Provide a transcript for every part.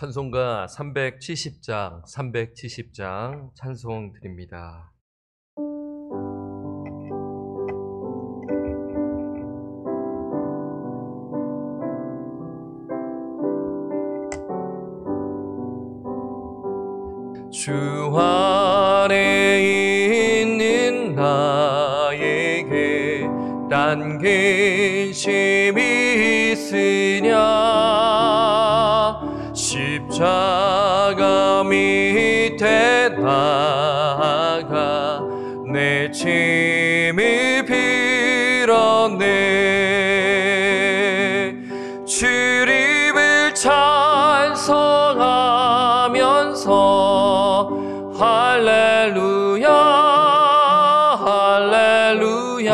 찬송가 370장 찬송 드립니다. 주 안에 있는 나에게 딴 근심이 있으냐. 십자가 밑에 나가 내 짐을 빌었네. 주님을 찬송하면서 할렐루야 할렐루야.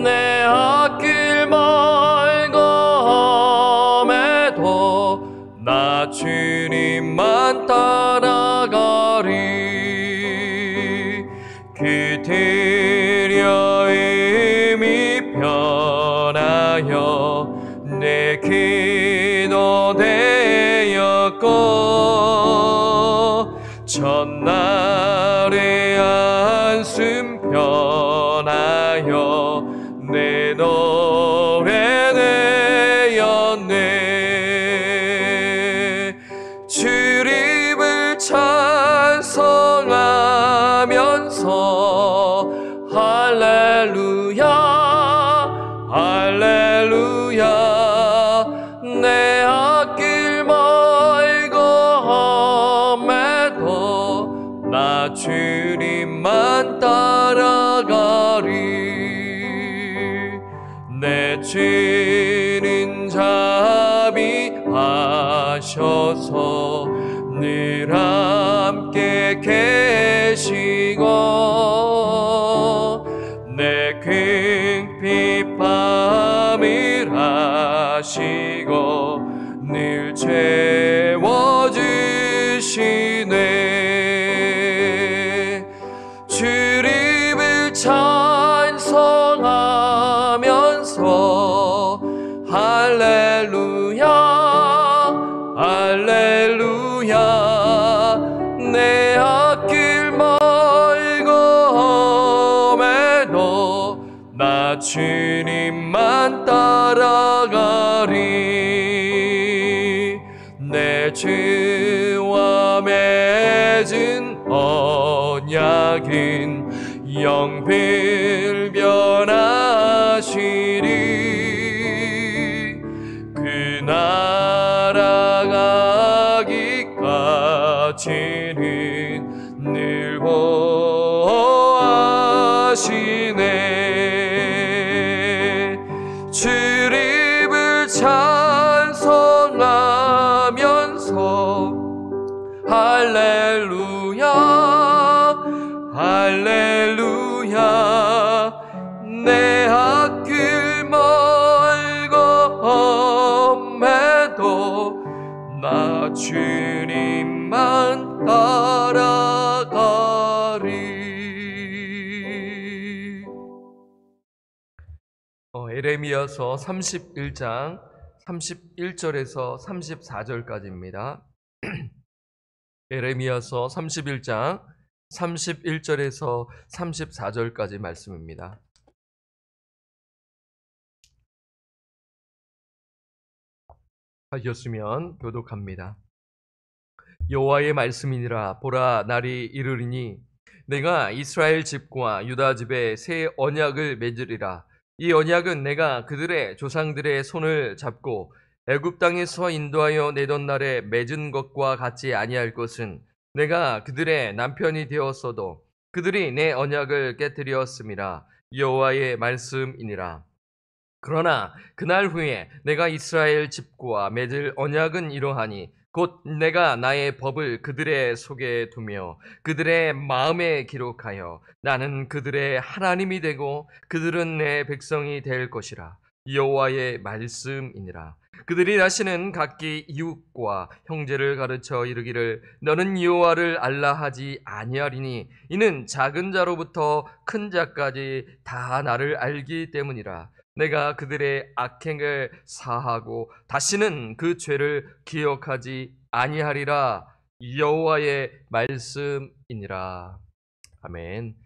내 앞길 멀고 험해도 나 주님만 따라가리. 그들여 이미 변하여 내 기도 되었고, 첫날의 한숨 변하여 내 노래 되었네. 주님을 찬송하면서 할렐루야 할렐루야. 내 앞길 멀고 험해도 나 주님만 따라가리. 내 죄는 자비하셔서 늘 함께 계시고, 내 궁핍함을 아시고 늘 채워주시네. 주님을 찬송하면서 할렐루야 할렐루야. 내 앞길 멀고 험해도 나 주님만 따라가리. 내 주와 맺은 언약은 영불변하시리. 그 나라 가기까지는 늘 보호하시네. 주님을 찬송하면서 할렐루야 할렐루야. 내 앞길 멀고 험해도 나 주님만 따라가리. 에레미야서 31장 31절에서 34절까지입니다. 에레미야서 31장 31절에서 34절까지 말씀입니다. 하셨으면 교독합니다. 여호와의 말씀이니라. 보라, 날이 이르리니 내가 이스라엘 집과 유다 집에 새 언약을 맺으리라. 이 언약은 내가 그들의 조상들의 손을 잡고 애굽 땅에서 인도하여 내던 날에 맺은 것과 같지 아니할 것은, 내가 그들의 남편이 되었어도 그들이 내 언약을 깨뜨렸음이라. 여호와의 말씀이니라. 그러나 그날 후에 내가 이스라엘 집과 맺을 언약은 이러하니, 곧 내가 나의 법을 그들의 속에 두며 그들의 마음에 기록하여 나는 그들의 하나님이 되고 그들은 내 백성이 될 것이라. 여호와의 말씀이니라. 그들이 다시는 각기 이웃과 형제를 가르쳐 이르기를 너는 여호와를 알라 하지 아니하리니, 이는 작은 자로부터 큰 자까지 다 나를 알기 때문이라. 내가 그들의 악행을 사하고 다시는 그 죄를 기억하지 아니하리라. 여호와의 말씀이니라. 아멘.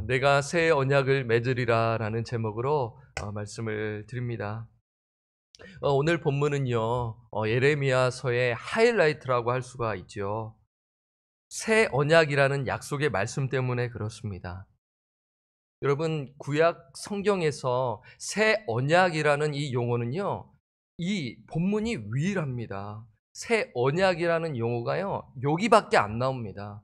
내가 새 언약을 맺으리라 라는 제목으로 말씀을 드립니다. 오늘 본문은요, 예레미야서의 하이라이트라고 할 수가 있죠. 새 언약이라는 약속의 말씀 때문에 그렇습니다. 여러분, 구약 성경에서 새 언약이라는 이 용어는요, 이 본문이 유일합니다. 새 언약이라는 용어가요, 여기밖에 안 나옵니다.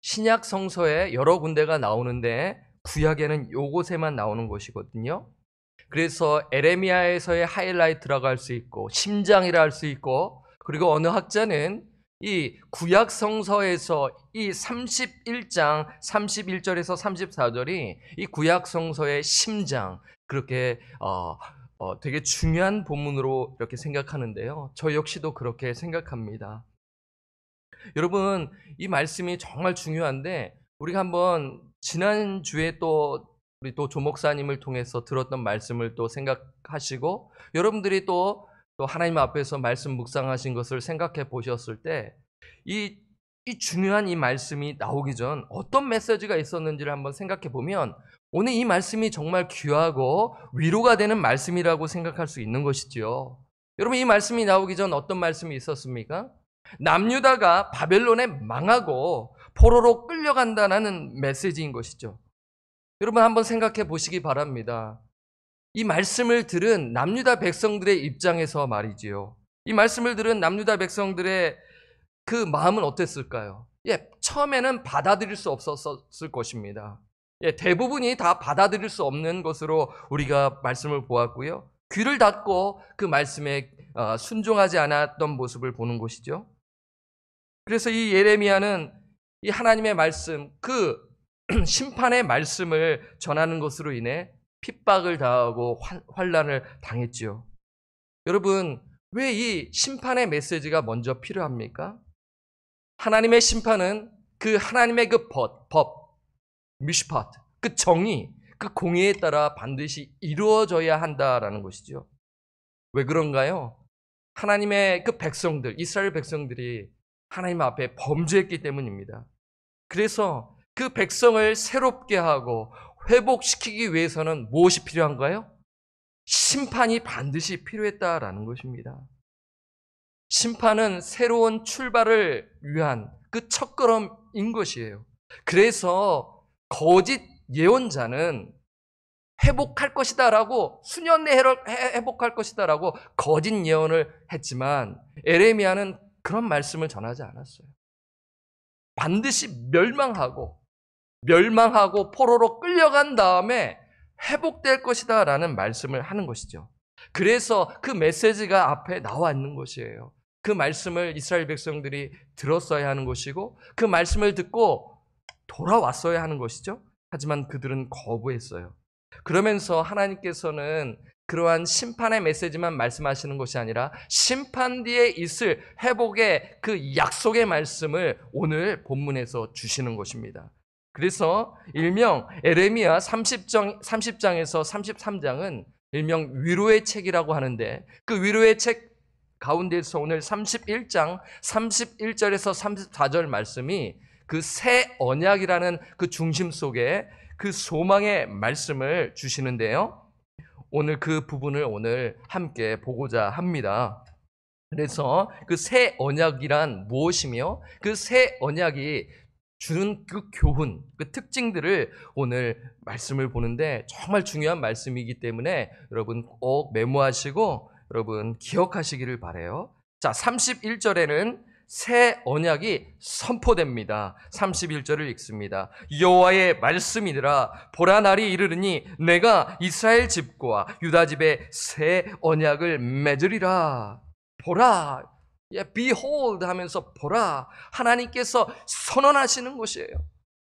신약 성서에 여러 군데가 나오는데 구약에는 요곳에만 나오는 것이거든요. 그래서 에레미야에서의 하이라이트라고 할 수 있고 심장이라 할 수 있고, 그리고 어느 학자는 이 구약 성서에서 이 31장 31절에서 34절이 이 구약 성서의 심장, 그렇게 되게 중요한 본문으로 이렇게 생각하는데요. 저 역시도 그렇게 생각합니다. 여러분, 이 말씀이 정말 중요한데 우리가 한번 지난주에 우리 조 목사님을 통해서 들었던 말씀을 또 생각하시고, 여러분들이 또 하나님 앞에서 말씀 묵상하신 것을 생각해 보셨을 때 이 중요한 이 말씀이 나오기 전 어떤 메시지가 있었는지를 한번 생각해 보면 오늘 이 말씀이 정말 귀하고 위로가 되는 말씀이라고 생각할 수 있는 것이죠. 여러분, 이 말씀이 나오기 전 어떤 말씀이 있었습니까? 남유다가 바벨론에 망하고 포로로 끌려간다는 메시지인 것이죠. 여러분, 한번 생각해 보시기 바랍니다. 이 말씀을 들은 남유다 백성들의 입장에서 말이지요. 이 말씀을 들은 남유다 백성들의 그 마음은 어땠을까요? 처음에는 받아들일 수 없었을 것입니다. 대부분이 다 받아들일 수 없는 것으로 우리가 말씀을 보았고요. 귀를 닫고 그 말씀에 순종하지 않았던 모습을 보는 것이죠. 그래서 이 예레미야는 이 하나님의 말씀, 그 심판의 말씀을 전하는 것으로 인해 핍박을 당하고 환난을 당했지요. 여러분, 왜 이 심판의 메시지가 먼저 필요합니까? 하나님의 심판은 그 하나님의 그 법, 미슈파트, 그 정의, 그 공의에 따라 반드시 이루어져야 한다라는 것이죠. 왜 그런가요? 하나님의 그 백성들, 이스라엘 백성들이 하나님 앞에 범죄했기 때문입니다. 그래서 그 백성을 새롭게 하고 회복시키기 위해서는 무엇이 필요한가요? 심판이 반드시 필요했다라는 것입니다. 심판은 새로운 출발을 위한 그 첫걸음인 것이에요. 그래서 거짓 예언자는 회복할 것이다라고, 수년 내에 회복할 것이다라고 거짓 예언을 했지만 에레미야는 그런 말씀을 전하지 않았어요. 반드시 멸망하고 포로로 끌려간 다음에 회복될 것이다 라는 말씀을 하는 것이죠. 그래서 그 메시지가 앞에 나와 있는 것이에요. 그 말씀을 이스라엘 백성들이 들었어야 하는 것이고 그 말씀을 듣고 돌아왔어야 하는 것이죠. 하지만 그들은 거부했어요. 그러면서 하나님께서는 그러한 심판의 메시지만 말씀하시는 것이 아니라 심판 뒤에 있을 회복의 그 약속의 말씀을 오늘 본문에서 주시는 것입니다. 그래서 일명 에레미야 30장에서 33장은 일명 위로의 책이라고 하는데, 그 위로의 책 가운데서 오늘 31장 31절에서 34절 말씀이 그 새 언약이라는 그 중심 속에 그 소망의 말씀을 주시는데요. 오늘 그 부분을 오늘 함께 보고자 합니다. 그래서 그 새 언약이란 무엇이며 그 새 언약이 주는 그 교훈, 그 특징들을 오늘 말씀을 보는데 정말 중요한 말씀이기 때문에 여러분 꼭 메모하시고 여러분 기억하시기를 바라요. 자, 31절에는 새 언약이 선포됩니다. 31절을 읽습니다. 여호와의 말씀이니라. 보라, 날이 이르르니 내가 이스라엘 집과 유다 집에 새 언약을 맺으리라. 보라, behold 하면서 보라, 하나님께서 선언하시는 것이에요.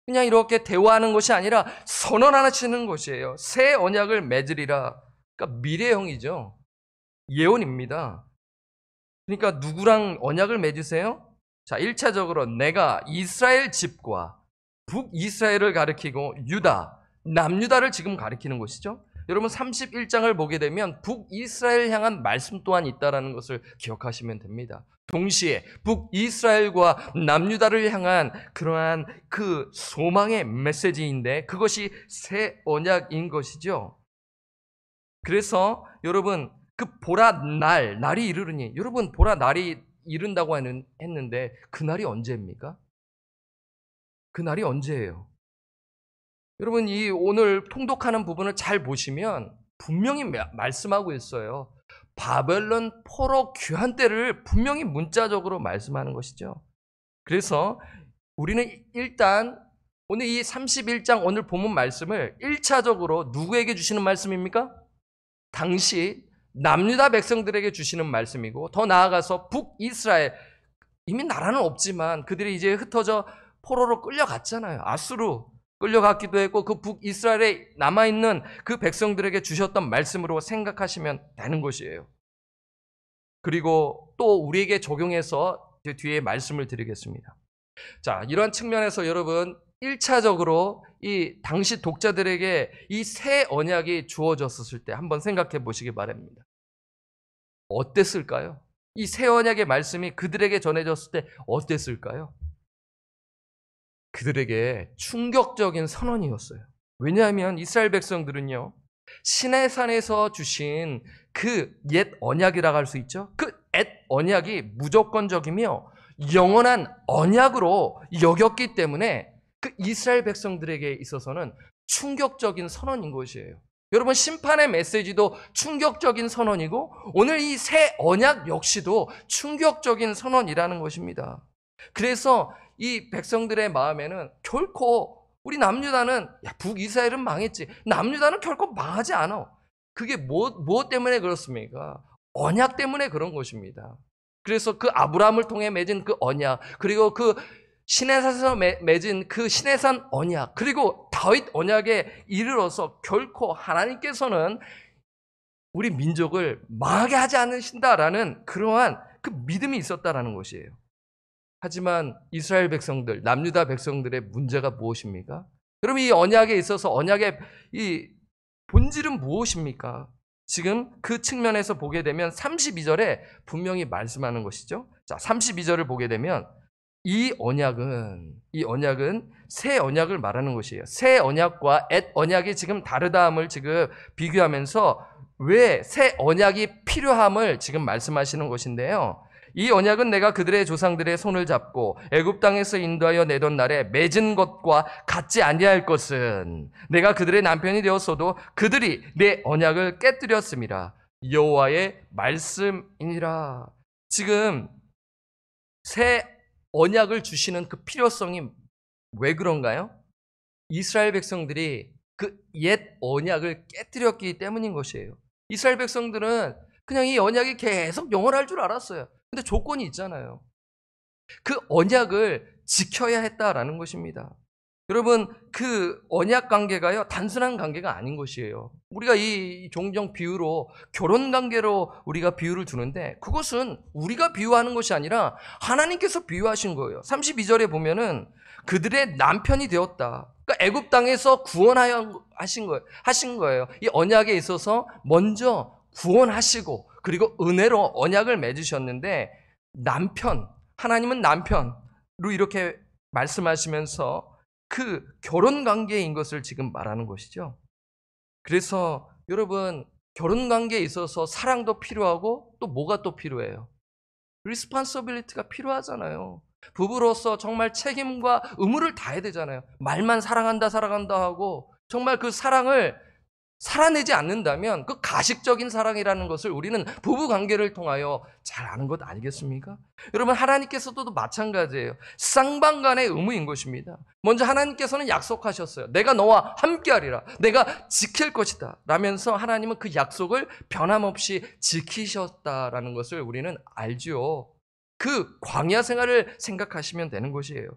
그냥 이렇게 대화하는 것이 아니라 선언하시는 것이에요. 새 언약을 맺으리라. 그러니까 미래형이죠. 예언입니다. 그러니까 누구랑 언약을 맺으세요? 자, 1차적으로 내가 이스라엘 집과 북이스라엘을 가리키고 유다, 남유다를 지금 가리키는 것이죠. 여러분 31장을 보게 되면 북이스라엘 향한 말씀 또한 있다는 것을 기억하시면 됩니다. 동시에 북이스라엘과 남유다를 향한 그러한 그 소망의 메시지인데 그것이 새 언약인 것이죠. 그래서 여러분 그 보라 날이 이르르니, 여러분 보라 날이 이른다고 했는데 그날이 언제입니까? 그날이 언제예요? 여러분 이 오늘 통독하는 부분을 잘 보시면 분명히 말씀하고 있어요. 바벨론 포로 귀환 때를 분명히 문자적으로 말씀하는 것이죠. 그래서 우리는 일단 오늘 이 31장 오늘 본문 말씀을 1차적으로 누구에게 주시는 말씀입니까? 당시 남유다 백성들에게 주시는 말씀이고, 더 나아가서 북이스라엘, 이미 나라는 없지만 그들이 이제 흩어져 포로로 끌려갔잖아요. 아수르 끌려갔기도 했고 그 북이스라엘에 남아있는 그 백성들에게 주셨던 말씀으로 생각하시면 되는 것이에요. 그리고 또 우리에게 적용해서 뒤에 말씀을 드리겠습니다. 자, 이러한 측면에서 여러분 1차적으로 이 당시 독자들에게 이 새 언약이 주어졌을 때 한번 생각해 보시기 바랍니다. 어땠을까요? 이 새 언약의 말씀이 그들에게 전해졌을 때 어땠을까요? 그들에게 충격적인 선언이었어요. 왜냐하면 이스라엘 백성들은요, 시내산에서 주신 그 옛 언약이라고 할 수 있죠. 그 옛 언약이 무조건적이며 영원한 언약으로 여겼기 때문에 그 이스라엘 백성들에게 있어서는 충격적인 선언인 것이에요. 여러분 심판의 메시지도 충격적인 선언이고 오늘 이 새 언약 역시도 충격적인 선언이라는 것입니다. 그래서 이 백성들의 마음에는 결코 우리 남유다는 북이스라엘은 망했지, 남유다는 결코 망하지 않아. 그게 무엇 때문에 그렇습니까? 언약 때문에 그런 것입니다. 그래서 그 아브라함을 통해 맺은 그 언약, 그리고 그 시내산에서 맺은 그 시내산 언약, 그리고 다윗 언약에 이르러서 결코 하나님께서는 우리 민족을 망하게 하지 않으신다라는 그러한 그 믿음이 있었다라는 것이에요. 하지만 이스라엘 백성들, 남유다 백성들의 문제가 무엇입니까? 그럼 이 언약에 있어서 언약의 이 본질은 무엇입니까? 지금 그 측면에서 보게 되면 32절에 분명히 말씀하는 것이죠. 자, 32절을 보게 되면 이 언약은 새 언약을 말하는 것이에요. 새 언약과 옛 언약이 지금 다르다함을 지금 비교하면서 왜 새 언약이 필요함을 지금 말씀하시는 것인데요. 이 언약은 내가 그들의 조상들의 손을 잡고 애굽 땅에서 인도하여 내던 날에 맺은 것과 같지 아니할 것은 내가 그들의 남편이 되었어도 그들이 내 언약을 깨뜨렸음이라. 여호와의 말씀이니라. 지금 새 언약을 주시는 그 필요성이 왜 그런가요? 이스라엘 백성들이 그 옛 언약을 깨뜨렸기 때문인 것이에요. 이스라엘 백성들은 그냥 이 언약이 계속 영원할 줄 알았어요. 근데 조건이 있잖아요. 그 언약을 지켜야 했다라는 것입니다. 여러분 그 언약 관계가요 단순한 관계가 아닌 것이에요. 우리가 이 종종 비유로 결혼 관계로 우리가 비유를 두는데 그것은 우리가 비유하는 것이 아니라 하나님께서 비유하신 거예요. 32절에 보면은 그들의 남편이 되었다. 그러니까 애굽 땅에서 구원하여 하신 거예요. 이 언약에 있어서 먼저 구원하시고 그리고 은혜로 언약을 맺으셨는데 하나님은 남편으로 이렇게 말씀하시면서 그 결혼 관계인 것을 지금 말하는 것이죠. 그래서 여러분 결혼 관계에 있어서 사랑도 필요하고 또 뭐가 또 필요해요? 리스폰서빌리티가 필요하잖아요. 부부로서 정말 책임과 의무를 다해야 되잖아요. 말만 사랑한다 하고 정말 그 사랑을 살아내지 않는다면 그 가식적인 사랑이라는 것을 우리는 부부관계를 통하여 잘 아는 것 아니겠습니까? 여러분 하나님께서도 마찬가지예요. 쌍방간의 의무인 것입니다. 먼저 하나님께서는 약속하셨어요. 내가 너와 함께하리라. 내가 지킬 것이다 라면서 하나님은 그 약속을 변함없이 지키셨다라는 것을 우리는 알죠. 그 광야 생활을 생각하시면 되는 것이에요.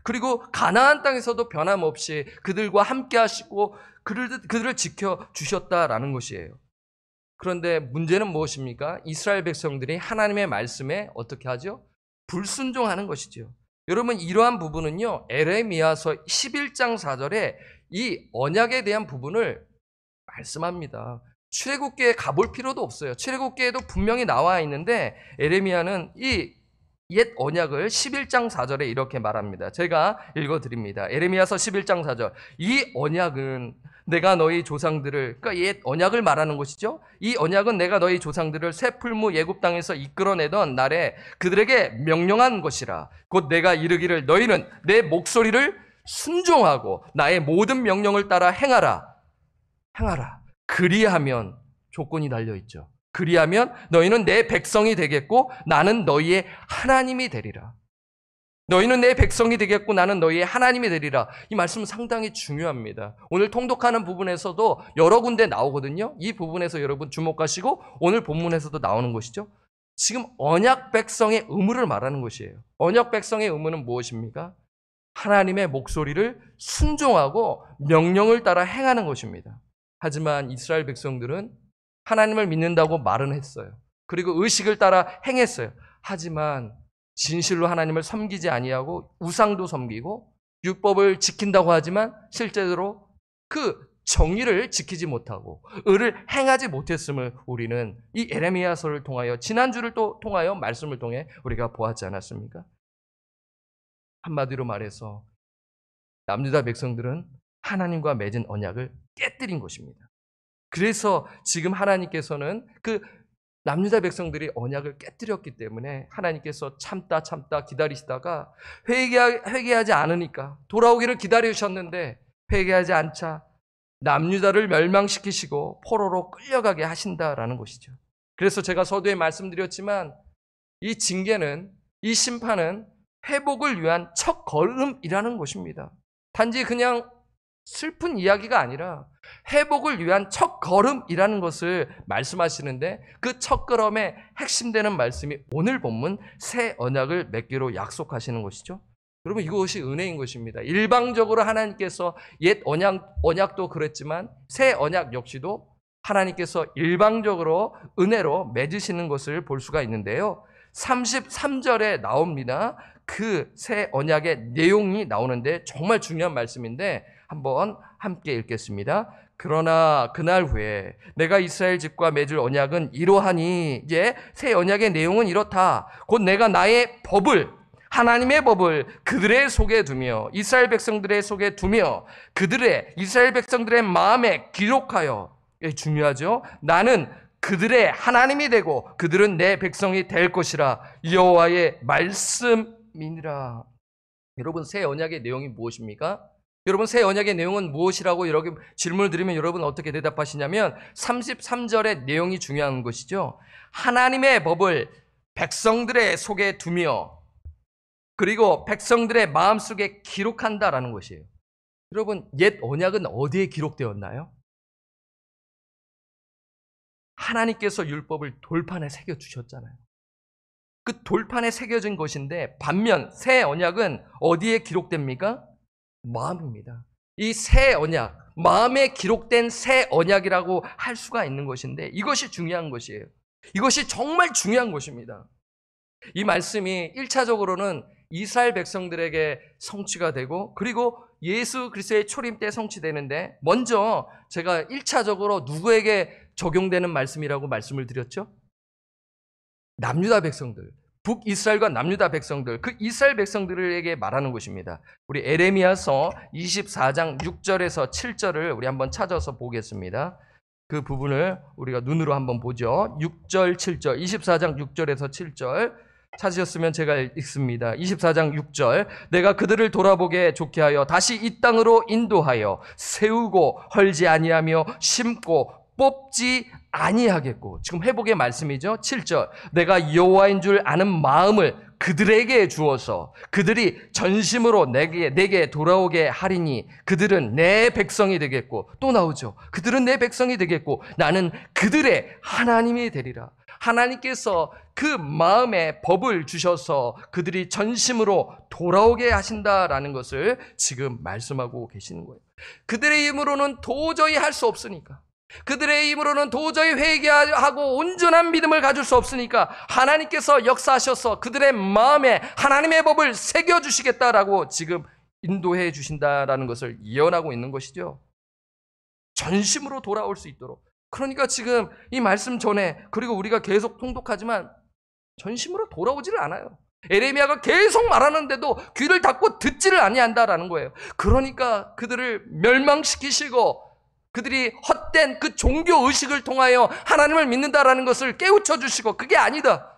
그리고 가나안 땅에서도 변함없이 그들과 함께 하시고 그들을 지켜주셨다라는 것이에요. 그런데 문제는 무엇입니까? 이스라엘 백성들이 하나님의 말씀에 어떻게 하죠? 불순종하는 것이죠. 여러분 이러한 부분은요 에레미야서 11장 4절에 이 언약에 대한 부분을 말씀합니다. 출애굽기에 가볼 필요도 없어요. 출애굽기에도 분명히 나와 있는데 에레미야는 이 옛 언약을 11장 4절에 이렇게 말합니다. 제가 읽어드립니다. 에레미야서 11장 4절. 이 언약은 내가 너희 조상들을, 그러니까 옛 언약을 말하는 것이죠. 이 언약은 내가 너희 조상들을 새 풀무 애굽 땅에서 이끌어내던 날에 그들에게 명령한 것이라. 곧 내가 이르기를 너희는 내 목소리를 순종하고 나의 모든 명령을 따라 행하라. 그리하면, 조건이 달려있죠. 그리하면 너희는 내 백성이 되겠고 나는 너희의 하나님이 되리라. 너희는 내 백성이 되겠고 나는 너희의 하나님이 되리라. 이 말씀은 상당히 중요합니다. 오늘 통독하는 부분에서도 여러 군데 나오거든요. 이 부분에서 여러분 주목하시고 오늘 본문에서도 나오는 것이죠. 지금 언약 백성의 의무를 말하는 것이에요. 언약 백성의 의무는 무엇입니까? 하나님의 목소리를 순종하고 명령을 따라 행하는 것입니다. 하지만 이스라엘 백성들은 하나님을 믿는다고 말은 했어요. 그리고 의식을 따라 행했어요. 하지만 진실로 하나님을 섬기지 아니하고 우상도 섬기고 율법을 지킨다고 하지만 실제로 그 정의를 지키지 못하고 의를 행하지 못했음을 우리는 이 에레미야서를 통하여 지난주를 또 통하여 말씀을 통해 우리가 보았지 않았습니까? 한마디로 말해서 남유다 백성들은 하나님과 맺은 언약을 깨뜨린 것입니다. 그래서 지금 하나님께서는 그 남유다 백성들이 언약을 깨뜨렸기 때문에 하나님께서 참다 기다리시다가 회개하지 않으니까 돌아오기를 기다리셨는데 회개하지 않자 남유다를 멸망시키시고 포로로 끌려가게 하신다라는 것이죠. 그래서 제가 서두에 말씀드렸지만 이 징계는, 이 심판은 회복을 위한 첫 걸음이라는 것입니다. 단지 그냥 슬픈 이야기가 아니라 회복을 위한 첫 걸음이라는 것을 말씀하시는데 그 첫 걸음의 핵심되는 말씀이 오늘 본문 새 언약을 맺기로 약속하시는 것이죠. 여러분, 이것이 은혜인 것입니다. 일방적으로 하나님께서 옛 언약도 그랬지만 새 언약 역시도 하나님께서 일방적으로 은혜로 맺으시는 것을 볼 수가 있는데요. 33절에 나옵니다. 그 새 언약의 내용이 나오는데 정말 중요한 말씀인데 한번 함께 읽겠습니다. 그러나 그날 후에 내가 이스라엘 집과 맺을 언약은 이러하니, 이제 새 언약의 내용은 이렇다. 곧 내가 나의 법을, 하나님의 법을 그들의 속에 두며 이스라엘 백성들의 속에 두며 이스라엘 백성들의 마음에 기록하여, 중요하죠. 나는 그들의 하나님이 되고 그들은 내 백성이 될 것이라. 여호와의 말씀이니라. 여러분, 새 언약의 내용이 무엇입니까? 여러분, 새 언약의 내용은 무엇이라고 이렇게 질문을 드리면 여러분 어떻게 대답하시냐면 33절의 내용이 중요한 것이죠. 하나님의 법을 백성들의 속에 두며 그리고 백성들의 마음속에 기록한다라는 것이에요. 여러분, 옛 언약은 어디에 기록되었나요? 하나님께서 율법을 돌판에 새겨주셨잖아요. 그 돌판에 새겨진 것인데 반면 새 언약은 어디에 기록됩니까? 마음입니다. 이 새 언약, 마음에 기록된 새 언약이라고 할 수가 있는 것인데 이것이 중요한 것이에요. 이것이 정말 중요한 것입니다. 이 말씀이 1차적으로는 이스라엘 백성들에게 성취가 되고 그리고 예수 그리스도의 초림 때 성취되는데 먼저 제가 1차적으로 누구에게 적용되는 말씀이라고 말씀을 드렸죠? 남유다 백성들, 북이스라엘과 남유다 백성들, 그 이스라엘 백성들에게 말하는 것입니다. 우리 에레미야서 24장 6절에서 7절을 우리 한번 찾아서 보겠습니다. 그 부분을 우리가 눈으로 한번 보죠. 6절, 7절, 24장 6절에서 7절 찾으셨으면 제가 읽습니다. 24장 6절. 내가 그들을 돌아보게 좋게 하여 다시 이 땅으로 인도하여 세우고 헐지 아니하며 심고 뽑지 아니하겠고. 지금 회복의 말씀이죠. 7절. 내가 여호와인 줄 아는 마음을 그들에게 주어서 그들이 전심으로 내게 돌아오게 하리니 그들은 내 백성이 되겠고. 또 나오죠. 그들은 내 백성이 되겠고 나는 그들의 하나님이 되리라. 하나님께서 그 마음에 법을 주셔서 그들이 전심으로 돌아오게 하신다라는 것을 지금 말씀하고 계시는 거예요. 그들의 힘으로는 도저히 할 수 없으니까, 그들의 힘으로는 도저히 회개하고 온전한 믿음을 가질 수 없으니까 하나님께서 역사하셔서 그들의 마음에 하나님의 법을 새겨주시겠다라고 지금 인도해 주신다라는 것을 예언하고 있는 것이죠. 전심으로 돌아올 수 있도록. 그러니까 지금 이 말씀 전에, 그리고 우리가 계속 통독하지만 전심으로 돌아오지를 않아요. 에레미야가 계속 말하는데도 귀를 닫고 듣지를 아니한다라는 거예요. 그러니까 그들을 멸망시키시고 그들이 헛된 그 종교 의식을 통하여 하나님을 믿는다라는 것을 깨우쳐 주시고, 그게 아니다,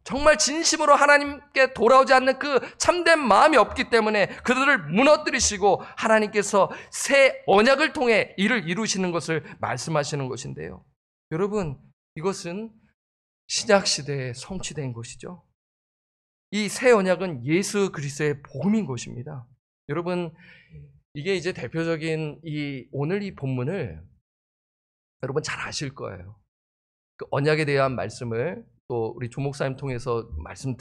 정말 진심으로 하나님께 돌아오지 않는 그 참된 마음이 없기 때문에 그들을 무너뜨리시고 하나님께서 새 언약을 통해 이를 이루시는 것을 말씀하시는 것인데요. 여러분, 이것은 신약시대에 성취된 것이죠. 이 새 언약은 예수 그리스도의 복음인 것입니다. 여러분, 이게 이제 대표적인 오늘 이 본문을 여러분 잘 아실 거예요. 그 언약에 대한 말씀을 또 우리 조 목사님 통해서 말씀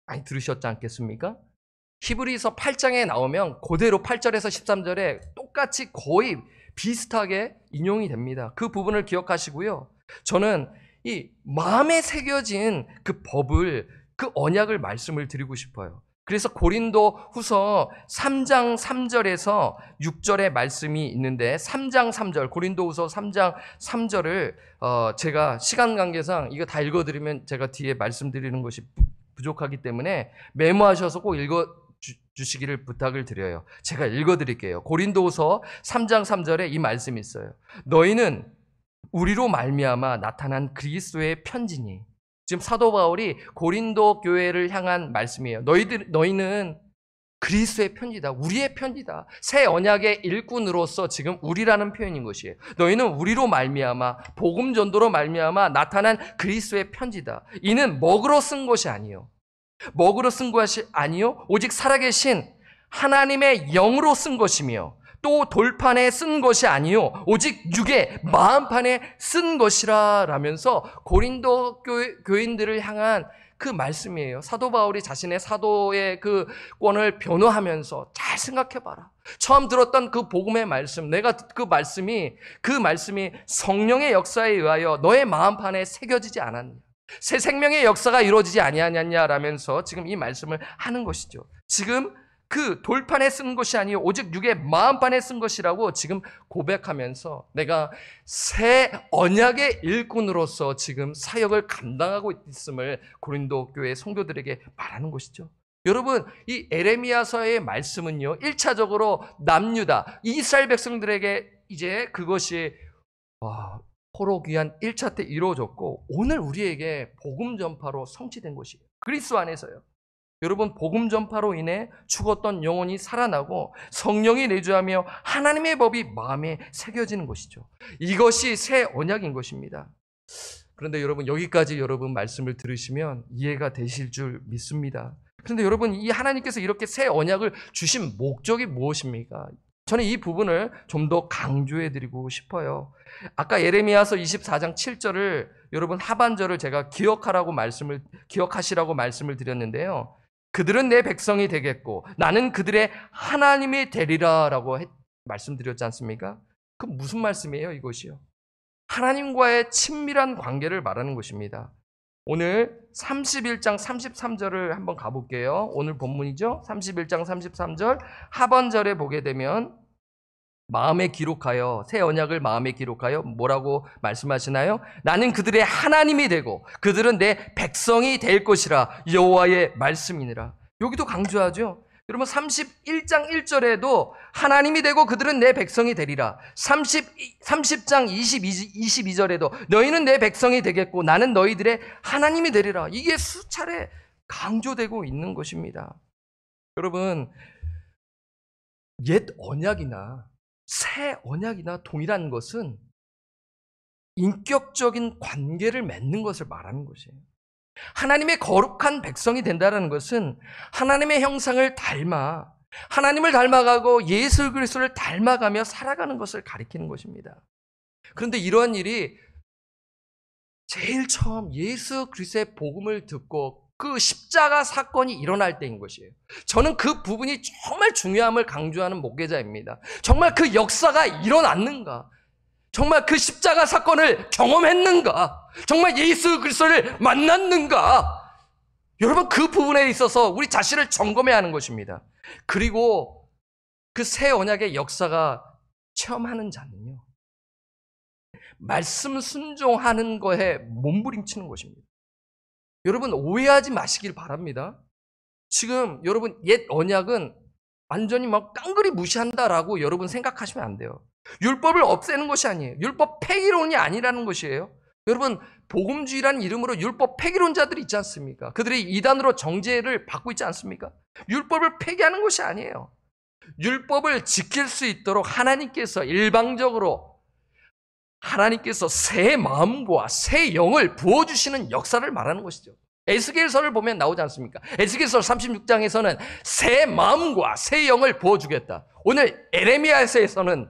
많이 들으셨지 않겠습니까? 히브리서 8장에 나오면 그대로 8절에서 13절에 똑같이 거의 비슷하게 인용이 됩니다. 그 부분을 기억하시고요. 저는 이 마음에 새겨진 그 법을, 그 언약을 말씀을 드리고 싶어요. 그래서 고린도 후서 3장 3절에서 6절의 말씀이 있는데, 3장 3절, 고린도 후서 3장 3절을 제가 시간 관계상 이거 다 읽어드리면 제가 뒤에 말씀드리는 것이 부족하기 때문에 메모하셔서 꼭 읽어주시기를 부탁을 드려요. 제가 읽어드릴게요. 고린도 후서 3장 3절에 이 말씀이 있어요. 너희는 우리로 말미암아 나타난 그리스도의 편지니. 지금 사도 바울이 고린도 교회를 향한 말씀이에요. 너희는 그리스도의 편지다. 우리의 편지다. 새 언약의 일꾼으로서 지금 우리라는 표현인 것이에요. 너희는 우리로 말미암아, 복음 전도로 말미암아 나타난 그리스도의 편지다. 이는 먹으로 쓴 것이 아니요. 먹으로 쓴 것이 아니요. 오직 살아계신 하나님의 영으로 쓴 것이며, 또 돌판에 쓴 것이 아니요 오직 육의 마음판에 쓴 것이라 라면서 고린도 교인들을 향한 그 말씀이에요. 사도 바울이 자신의 사도의 그 권을 변호하면서 잘 생각해봐라. 처음 들었던 그 복음의 말씀, 그 말씀이 성령의 역사에 의하여 너의 마음판에 새겨지지 않았냐, 새 생명의 역사가 이루어지지 아니하냐라면서 지금 이 말씀을 하는 것이죠. 지금 그 돌판에 쓴 것이 아니요 오직 육의 마음판에 쓴 것이라고 지금 고백하면서 내가 새 언약의 일꾼으로서 지금 사역을 감당하고 있음을 고린도 교회 성도들에게 말하는 것이죠. 여러분, 이 에레미야서의 말씀은요, 1차적으로 남유다 이스라엘 백성들에게 이제 그것이 포로 귀환 1차 때 이루어졌고, 오늘 우리에게 복음 전파로 성취된 것이에요. 그리스도 안에서요. 여러분, 복음 전파로 인해 죽었던 영혼이 살아나고 성령이 내주하며 하나님의 법이 마음에 새겨지는 것이죠. 이것이 새 언약인 것입니다. 그런데 여러분, 여기까지 여러분 말씀을 들으시면 이해가 되실 줄 믿습니다. 그런데 여러분, 이 하나님께서 이렇게 새 언약을 주신 목적이 무엇입니까? 저는 이 부분을 좀 더 강조해 드리고 싶어요. 아까 예레미야서 24장 7절을 여러분 하반절을 제가 기억하시라고 말씀을 드렸는데요. 그들은 내 백성이 되겠고 나는 그들의 하나님이 되리라 라고 말씀드렸지 않습니까? 그 무슨 말씀이에요, 이것이요? 하나님과의 친밀한 관계를 말하는 것입니다. 오늘 31장 33절을 한번 가볼게요. 오늘 본문이죠. 31장 33절 하반절에 보게 되면 마음에 기록하여, 새 언약을 마음에 기록하여 뭐라고 말씀하시나요? 나는 그들의 하나님이 되고 그들은 내 백성이 될 것이라 여호와의 말씀이니라. 여기도 강조하죠. 여러분, 31장 1절에도 하나님이 되고 그들은 내 백성이 되리라. 30장 22절에도 너희는 내 백성이 되겠고 나는 너희들의 하나님이 되리라. 이게 수차례 강조되고 있는 것입니다. 여러분, 옛 언약이나 새 언약이나 동일한 것은 인격적인 관계를 맺는 것을 말하는 것이에요. 하나님의 거룩한 백성이 된다는 것은 하나님의 형상을 닮아, 하나님을 닮아가고 예수 그리스도를 닮아가며 살아가는 것을 가리키는 것입니다. 그런데 이러한 일이 제일 처음 예수 그리스도의 복음을 듣고 그 십자가 사건이 일어날 때인 것이에요. 저는 그 부분이 정말 중요함을 강조하는 목회자입니다. 정말 그 역사가 일어났는가? 정말 그 십자가 사건을 경험했는가? 정말 예수 그리스도를 만났는가? 여러분, 그 부분에 있어서 우리 자신을 점검해야 하는 것입니다. 그리고 그 새 언약의 역사가 체험하는 자는요, 말씀 순종하는 거에 몸부림치는 것입니다. 여러분 오해하지 마시길 바랍니다. 지금 여러분 옛 언약은 완전히 막 깡그리 무시한다라고 여러분 생각하시면 안 돼요. 율법을 없애는 것이 아니에요. 율법 폐기론이 아니라는 것이에요. 여러분 복음주의라는 이름으로 율법 폐기론자들이 있지 않습니까? 그들이 이단으로 정죄를 받고 있지 않습니까? 율법을 폐기하는 것이 아니에요. 율법을 지킬 수 있도록 하나님께서 일방적으로 하나님께서 새 마음과 새 영을 부어주시는 역사를 말하는 것이죠. 에스겔서를 보면 나오지 않습니까? 에스겔서 36장에서는 새 마음과 새 영을 부어주겠다. 오늘 에레미야서에서는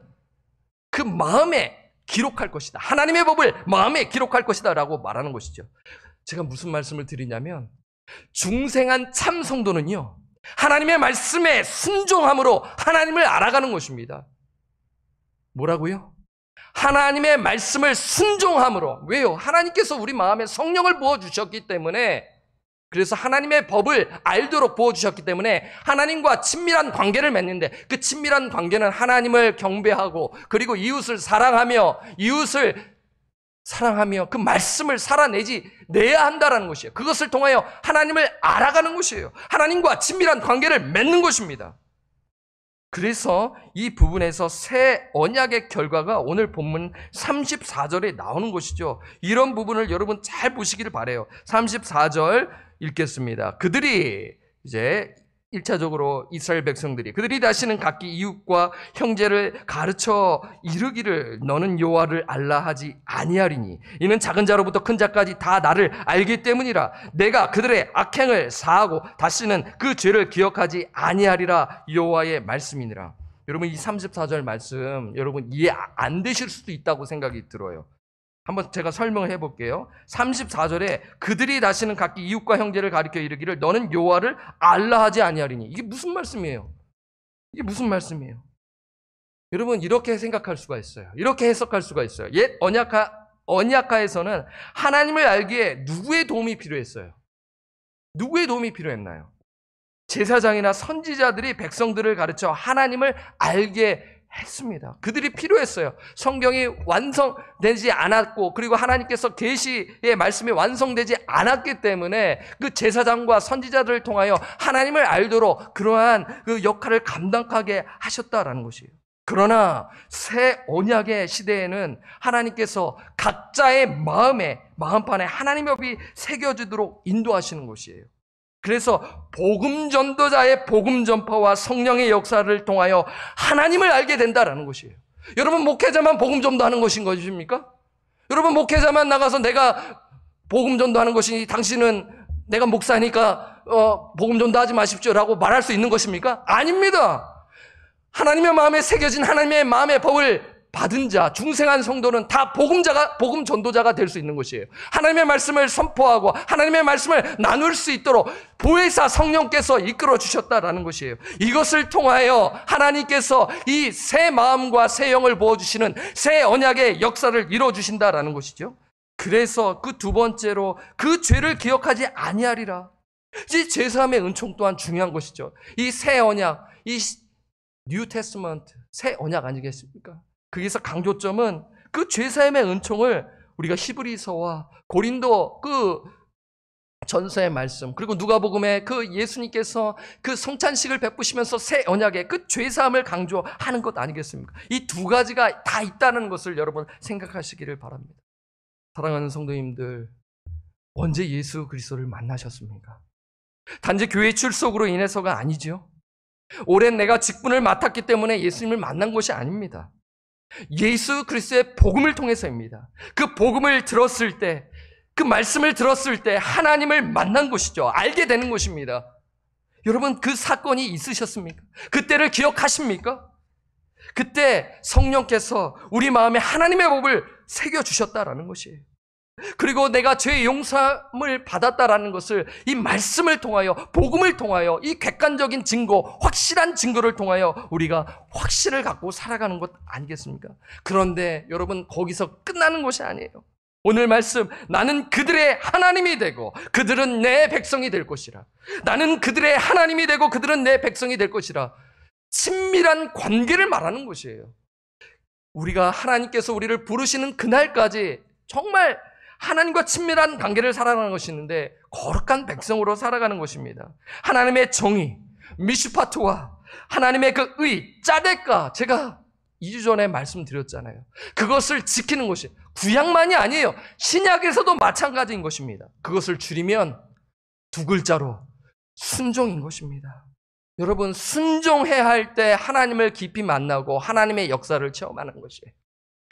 그 마음에 기록할 것이다. 하나님의 법을 마음에 기록할 것이다 라고 말하는 것이죠. 제가 무슨 말씀을 드리냐면 중생한 참 성도는요, 하나님의 말씀에 순종함으로 하나님을 알아가는 것입니다. 뭐라고요? 하나님의 말씀을 순종함으로. 왜요? 하나님께서 우리 마음에 성령을 부어주셨기 때문에, 그래서 하나님의 법을 알도록 부어주셨기 때문에 하나님과 친밀한 관계를 맺는데, 그 친밀한 관계는 하나님을 경배하고 그리고 이웃을 사랑하며 그 말씀을 살아내야 한다는 것이에요. 그것을 통하여 하나님을 알아가는 것이에요. 하나님과 친밀한 관계를 맺는 것입니다. 그래서 이 부분에서 새 언약의 결과가 오늘 본문 34절에 나오는 것이죠. 이런 부분을 여러분 잘 보시기를 바라요. 34절 읽겠습니다. 그들이 이제 1차적으로 이스라엘 백성들이 그들이 다시는 각기 이웃과 형제를 가르쳐 이르기를 너는 여호와를 알라 하지 아니하리니 이는 작은 자로부터 큰 자까지 다 나를 알기 때문이라. 내가 그들의 악행을 사하고 다시는 그 죄를 기억하지 아니하리라. 여호와의 말씀이니라. 여러분 이 34절 말씀 여러분 이해 안 되실 수도 있다고 생각이 들어요. 한번 제가 설명을 해볼게요. 34절에 그들이 다시는 각기 이웃과 형제를 가리켜 이르기를 너는 여호와를 알라 하지 아니하리니. 이게 무슨 말씀이에요? 이게 무슨 말씀이에요? 여러분 이렇게 생각할 수가 있어요. 이렇게 해석할 수가 있어요. 옛 언약하에서는 하나님을 알기에 누구의 도움이 필요했어요? 누구의 도움이 필요했나요? 제사장이나 선지자들이 백성들을 가르쳐 하나님을 알게 했습니다. 그들이 필요했어요. 성경이 완성되지 않았고 그리고 하나님께서 계시의 말씀이 완성되지 않았기 때문에 그 제사장과 선지자들을 통하여 하나님을 알도록 그러한 그 역할을 감당하게 하셨다라는 것이에요. 그러나 새 언약의 시대에는 하나님께서 각자의 마음판에 하나님의 법이 새겨지도록 인도하시는 것이에요. 그래서 복음 전도자의 복음 전파와 성령의 역사를 통하여 하나님을 알게 된다라는 것이에요. 여러분 목회자만 복음 전도하는 것인 것입니까? 여러분 목회자만 나가서 내가 복음 전도하는 것이니 당신은 내가 목사니까 복음 전도하지 마십시오라고 말할 수 있는 것입니까? 아닙니다. 하나님의 마음에 새겨진 하나님의 마음의 법을 받은 자, 중생한 성도는 다 복음 전도자가 될 수 있는 것이에요. 하나님의 말씀을 선포하고 하나님의 말씀을 나눌 수 있도록 보혜사 성령께서 이끌어 주셨다라는 것이에요. 이것을 통하여 하나님께서 이 새 마음과 새 영을 부어주시는 새 언약의 역사를 이루어 주신다라는 것이죠. 그래서 그 두 번째로 그 죄를 기억하지 아니하리라. 이 제사함의 은총 또한 중요한 것이죠. 이 새 언약, 이 뉴 테스트먼트, 새 언약 아니겠습니까? 거기서 강조점은 그 죄사함의 은총을 우리가 히브리서와 고린도 그 전서의 말씀 그리고 누가복음에 그 예수님께서 그 성찬식을 베푸시면서 새 언약의 그 죄사함을 강조하는 것 아니겠습니까? 이 두 가지가 다 있다는 것을 여러분 생각하시기를 바랍니다. 사랑하는 성도님들, 언제 예수 그리스도를 만나셨습니까? 단지 교회 출석으로 인해서가 아니죠. 오랜 내가 직분을 맡았기 때문에 예수님을 만난 것이 아닙니다. 예수 그리스도의 복음을 통해서입니다. 그 복음을 들었을 때, 그 말씀을 들었을 때 하나님을 만난 것이죠. 알게 되는 것입니다. 여러분 그 사건이 있으셨습니까? 그때를 기억하십니까? 그때 성령께서 우리 마음에 하나님의 법을 새겨주셨다라는 것이에요. 그리고 내가 죄의 용서함을 받았다라는 것을 이 말씀을 통하여, 복음을 통하여, 이 객관적인 증거, 확실한 증거를 통하여 우리가 확신을 갖고 살아가는 것 아니겠습니까? 그런데 여러분 거기서 끝나는 것이 아니에요. 오늘 말씀, 나는 그들의 하나님이 되고 그들은 내 백성이 될 것이라. 나는 그들의 하나님이 되고 그들은 내 백성이 될 것이라. 친밀한 관계를 말하는 것이에요. 우리가 하나님께서 우리를 부르시는 그날까지 정말 하나님과 친밀한 관계를 살아가는 것이 있는데 거룩한 백성으로 살아가는 것입니다. 하나님의 정의, 미슈파트와 하나님의 그 의, 짜댓가, 제가 2주 전에 말씀드렸잖아요. 그것을 지키는 것이 구약만이 아니에요. 신약에서도 마찬가지인 것입니다. 그것을 줄이면 두 글자로 순종인 것입니다. 여러분, 순종해야 할 때 하나님을 깊이 만나고 하나님의 역사를 체험하는 것이에요.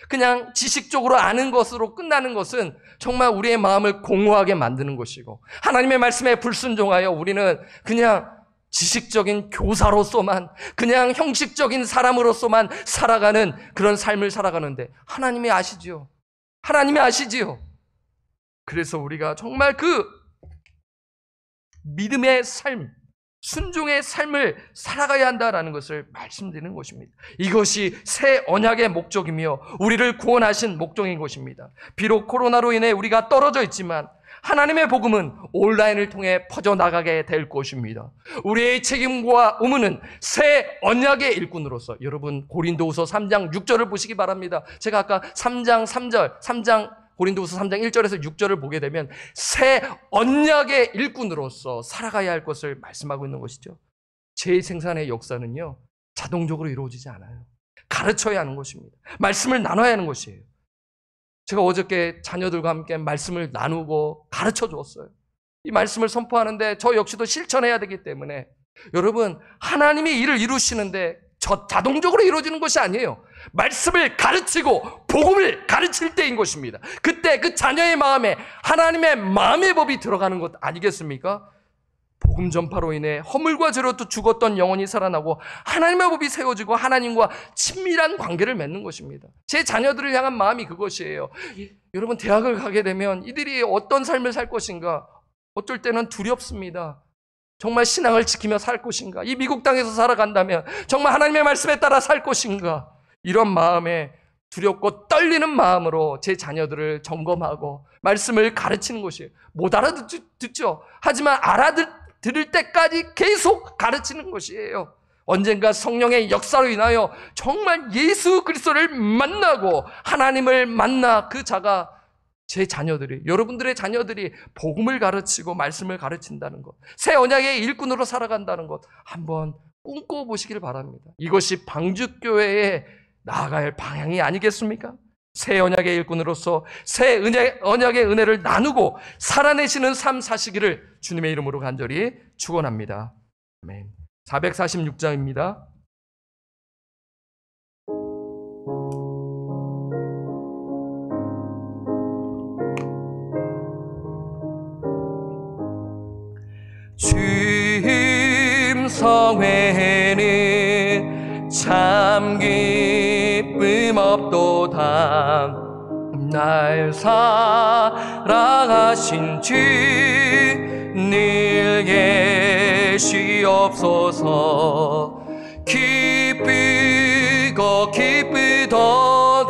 그냥 지식적으로 아는 것으로 끝나는 것은 정말 우리의 마음을 공허하게 만드는 것이고, 하나님의 말씀에 불순종하여 우리는 그냥 지식적인 교사로서만, 그냥 형식적인 사람으로서만 살아가는 그런 삶을 살아가는데 하나님이 아시지요. 하나님이 아시지요. 그래서 우리가 정말 그 믿음의 삶, 순종의 삶을 살아가야 한다는 것을 말씀드리는 것입니다. 이것이 새 언약의 목적이며 우리를 구원하신 목적인 것입니다. 비록 코로나로 인해 우리가 떨어져 있지만 하나님의 복음은 온라인을 통해 퍼져나가게 될 것입니다. 우리의 책임과 의무는 새 언약의 일꾼으로서, 여러분 고린도후서 3장 6절을 보시기 바랍니다. 제가 아까 3장 고린도후서 3장 1절에서 6절을 보게 되면 새 언약의 일꾼으로서 살아가야 할 것을 말씀하고 있는 것이죠. 재생산의 역사는요, 자동적으로 이루어지지 않아요. 가르쳐야 하는 것입니다. 말씀을 나눠야 하는 것이에요. 제가 어저께 자녀들과 함께 말씀을 나누고 가르쳐 주었어요. 이 말씀을 선포하는데 저 역시도 실천해야 되기 때문에, 여러분, 하나님이 일을 이루시는데 자동적으로 이루어지는 것이 아니에요. 말씀을 가르치고 복음을 가르칠 때인 것입니다. 그때 그 자녀의 마음에 하나님의 마음의 법이 들어가는 것 아니겠습니까? 복음 전파로 인해 허물과 죄로부터 죽었던 영혼이 살아나고 하나님의 법이 세워지고 하나님과 친밀한 관계를 맺는 것입니다. 제 자녀들을 향한 마음이 그것이에요. 여러분, 대학을 가게 되면 이들이 어떤 삶을 살 것인가, 어쩔 때는 두렵습니다. 정말 신앙을 지키며 살 것인가, 이 미국 땅에서 살아간다면 정말 하나님의 말씀에 따라 살 것인가, 이런 마음에 두렵고 떨리는 마음으로 제 자녀들을 점검하고 말씀을 가르치는 것이에요. 못 알아듣죠. 하지만 알아들을 때까지 계속 가르치는 것이에요. 언젠가 성령의 역사로 인하여 정말 예수 그리스도를 만나고 하나님을 만나 그 자가, 제 자녀들이, 여러분들의 자녀들이 복음을 가르치고 말씀을 가르친다는 것, 새 언약의 일꾼으로 살아간다는 것 한번 꿈꿔보시길 바랍니다. 이것이 방주교회의 나아가야 할 방향이 아니겠습니까? 새 언약의 일꾼으로서 새 언약의 은혜를 나누고 살아내시는 삶 사시기를 주님의 이름으로 간절히 축원합니다. 아멘. 446장입니다. 주임성회는 참 기쁨 없도다. 날 사랑하신 주 늘 계시옵소서. 기쁘고 기쁘도다.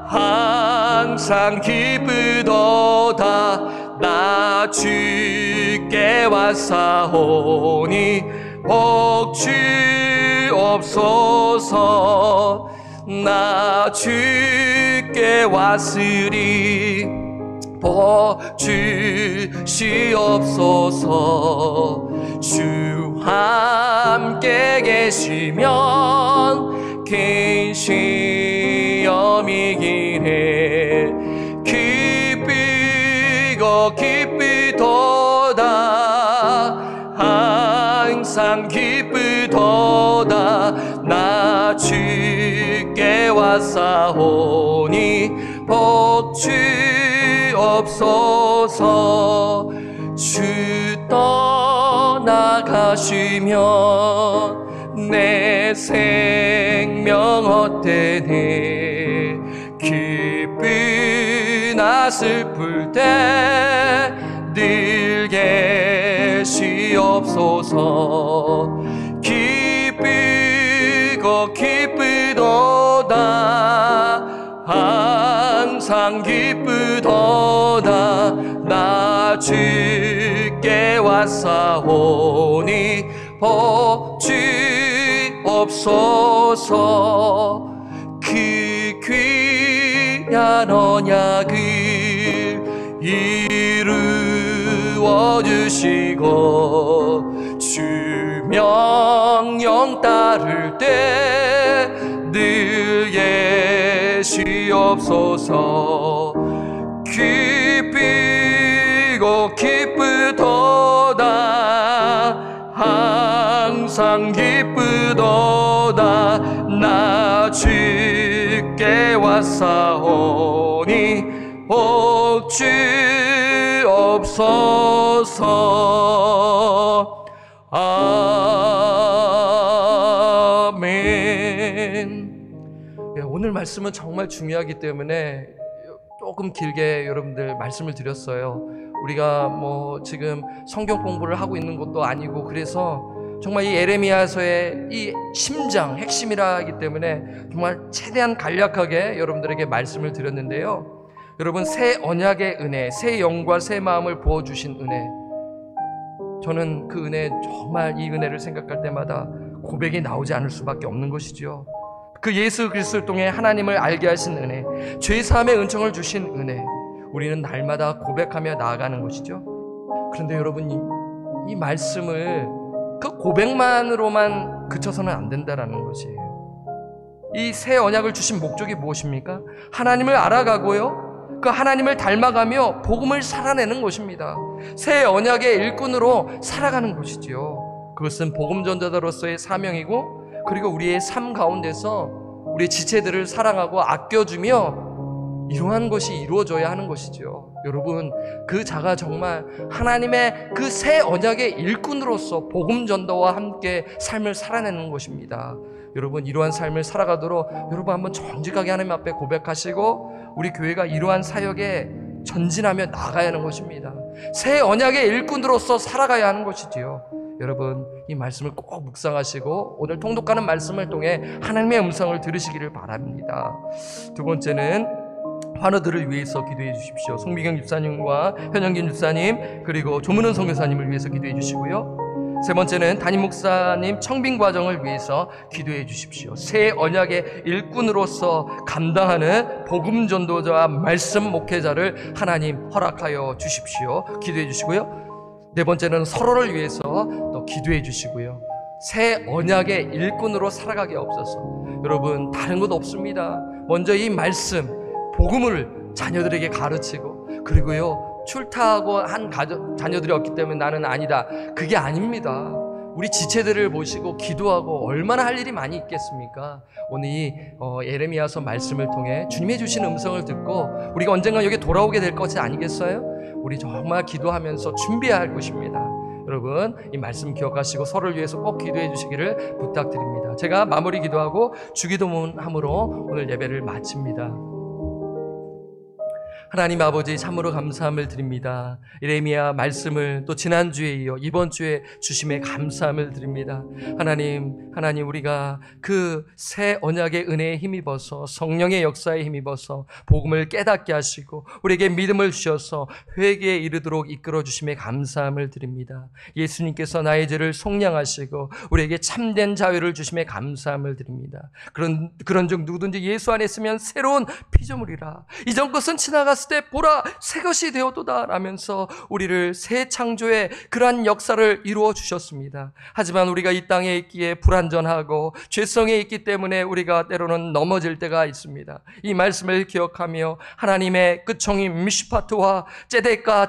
항상 기쁘도다. 나 주께 왔사오니 복 주옵소서. 나 주께 왔으리 복 주시옵소서. 주 함께 계시면 긴 시험이기에 기쁘고 기쁘도다. 항상 기쁘도다. 나 주께 왔사오니 복 주옵소서. 주 떠나가시면 내 생명 헛되네. 기쁘나 슬플 때 늘 계시옵소서. 기쁘고 기쁘도다. 항상 기쁘도다. 나 주께 왔사오니 복 주옵소서. 위대한 언약을 이루어 주시고 주 명령 따를 때 늘 계시옵소서. 기쁘고 기쁘도다 항상 기쁘도다 나 주께 왔사오니 옥주옵소서. 아멘. 오늘 말씀은 정말 중요하기 때문에 조금 길게 여러분들 말씀을 드렸어요. 우리가 뭐 지금 성경 공부를 하고 있는 것도 아니고, 그래서 정말 이 예레미야서의 이 심장, 핵심이라 하기 때문에 정말 최대한 간략하게 여러분들에게 말씀을 드렸는데요. 여러분, 새 언약의 은혜, 새 영과 새 마음을 부어주신 은혜, 저는 그 은혜, 정말 이 은혜를 생각할 때마다 고백이 나오지 않을 수밖에 없는 것이죠. 그 예수 그리스도를 통해 하나님을 알게 하신 은혜, 죄사함의 은총을 주신 은혜, 우리는 날마다 고백하며 나아가는 것이죠. 그런데 여러분, 이 말씀을 그 고백만으로만 그쳐서는 안 된다라는 것이에요. 이 새 언약을 주신 목적이 무엇입니까? 하나님을 알아가고요, 그 하나님을 닮아가며 복음을 살아내는 것입니다. 새 언약의 일꾼으로 살아가는 것이지요. 그것은 복음 전도자로서의 사명이고, 그리고 우리의 삶 가운데서 우리의 지체들을 사랑하고 아껴주며 이러한 것이 이루어져야 하는 것이죠. 여러분, 그 자가 정말 하나님의 그 새 언약의 일꾼으로서 복음 전도와 함께 삶을 살아내는 것입니다. 여러분, 이러한 삶을 살아가도록 여러분 한번 정직하게 하나님 앞에 고백하시고, 우리 교회가 이러한 사역에 전진하며 나아가야 하는 것입니다. 새 언약의 일꾼으로서 살아가야 하는 것이지요. 여러분, 이 말씀을 꼭 묵상하시고 오늘 통독하는 말씀을 통해 하나님의 음성을 들으시기를 바랍니다. 두 번째는 환우들을 위해서 기도해 주십시오. 송미경 집사님과 현영긴 집사님, 그리고 조문은 선교사님을 위해서 기도해 주시고요. 세 번째는 담임 목사님 청빙 과정을 위해서 기도해 주십시오. 새 언약의 일꾼으로서 감당하는 복음 전도자와 말씀 목회자를 하나님 허락하여 주십시오. 기도해 주시고요. 네 번째는 서로를 위해서 또 기도해 주시고요. 새 언약의 일꾼으로 살아가게 없어서, 여러분, 다른 것 없습니다. 먼저 이 말씀, 복음을 자녀들에게 가르치고, 그리고요, 출타하고 한 자녀들이 없기 때문에 나는 아니다, 그게 아닙니다. 우리 지체들을 모시고 기도하고 얼마나 할 일이 많이 있겠습니까? 오늘 이 예레미야서 말씀을 통해 주님이 주신 음성을 듣고 우리가 언젠가 여기 돌아오게 될 것이 아니겠어요? 우리 정말 기도하면서 준비해야 할 것입니다. 여러분, 이 말씀 기억하시고 서로를 위해서 꼭 기도해 주시기를 부탁드립니다. 제가 마무리 기도하고 주기도문함으로 오늘 예배를 마칩니다. 하나님 아버지, 참으로 감사함을 드립니다. 예레미야 말씀을 또 지난주에 이어 이번 주에 주심에 감사함을 드립니다. 하나님, 우리가 그 새 언약의 은혜에 힘입어서, 성령의 역사에 힘입어서 복음을 깨닫게 하시고 우리에게 믿음을 주셔서 회개에 이르도록 이끌어 주심에 감사함을 드립니다. 예수님께서 나의 죄를 속량하시고 우리에게 참된 자유를 주심에 감사함을 드립니다. 그런즉 누구든지 예수 안에 있으면 새로운 피조물이라, 이전 것은 지나갔을 때 보라 새 것이 되었도다 라면서 우리를 새 창조의 그러한 역사를 이루어 주셨습니다. 하지만 우리가 이 땅에 있기에 불완전하고 죄성에 있기 때문에 우리가 때로는 넘어질 때가 있습니다. 이 말씀을 기억하며 하나님의 그 종인 미슈파트와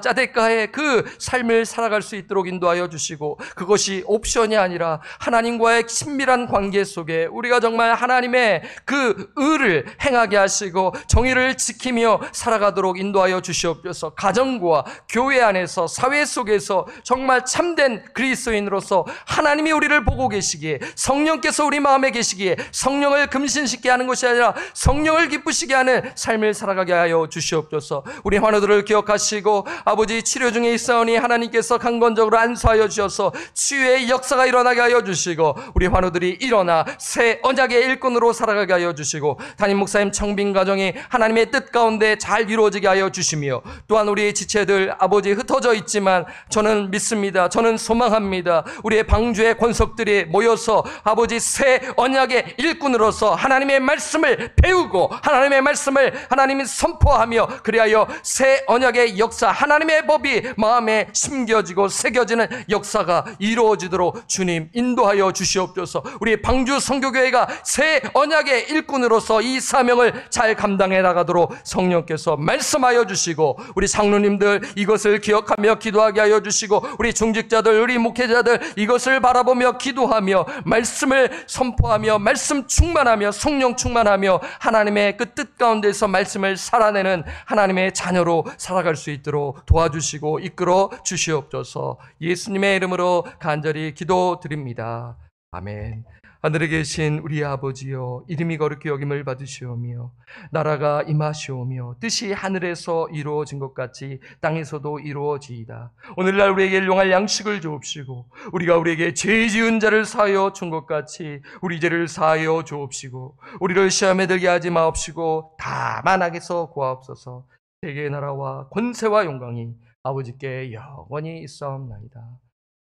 짜데카의 그 삶을 살아갈 수 있도록 인도하여 주시고, 그것이 옵션이 아니라 하나님과의 친밀한 관계 속에 우리가 정말 하나님의 그 의를 행하게 하시고 정의를 지키며 살아가도록 인도하여 주시옵소서. 가정과 교회 안에서, 사회 속에서 정말 참된 그리스도인으로서 하나님이 우리를 보고 계시기에, 성령께서 우리 마음에 계시기에 성령을 금신시게 하는 것이 아니라 성령을 기쁘시게 하는 삶을 살아가게 하여 주시옵소서. 우리 환우들을 기억하시고 아버지, 치료 중에 있사오니 하나님께서 강건적으로 안수하여 주셔서 치유의 역사가 일어나게 하여 주시고 우리 환우들이 일어나 새 언약의 일꾼으로 살아가게 하여 주시고, 담임 목사님 청빙 과정이 하나님의 뜻 가운데 잘 이루어지게 이루어지게 하여 주시며 또한 우리의 지체들 아버지 흩어져 있지만 저는 믿습니다. 저는 소망합니다. 우리의 방주의 권속들이 모여서 아버지 새 언약의 일꾼으로서 하나님의 말씀을 배우고 하나님의 말씀을 하나님이 선포하며 그리하여 새 언약의 역사 하나님의 법이 마음에 심겨지고 새겨지는 역사가 이루어지도록 주님 인도하여 주시옵소서. 우리 방주 선교교회가 새 언약의 일꾼으로서 이 사명을 잘 감당해 나가도록 성령께서 말씀하여 주시고 우리 장로님들 이것을 기억하며 기도하게 하여 주시고 우리 중직자들 우리 목회자들 이것을 바라보며 기도하며 말씀을 선포하며 말씀 충만하며 성령 충만하며 하나님의 그 뜻 가운데서 말씀을 살아내는 하나님의 자녀로 살아갈 수 있도록 도와주시고 이끌어 주시옵소서. 예수님의 이름으로 간절히 기도드립니다. 아멘. 하늘에 계신 우리 아버지여 이름이 거룩히 여김을 받으시오며 나라가 임하시오며 뜻이 하늘에서 이루어진 것 같이 땅에서도 이루어지이다. 오늘날 우리에게 일용할 양식을 주옵시고 우리가 우리에게 죄 지은 자를 사하여 준 것 같이 우리 죄를 사하여 주옵시고 우리를 시험에 들게 하지 마옵시고 다만 악에서 구하옵소서. 세계의 나라와 권세와 영광이 아버지께 영원히 있사옵나이다.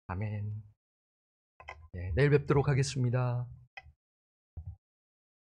아멘. 네, 내일 뵙도록 하겠습니다.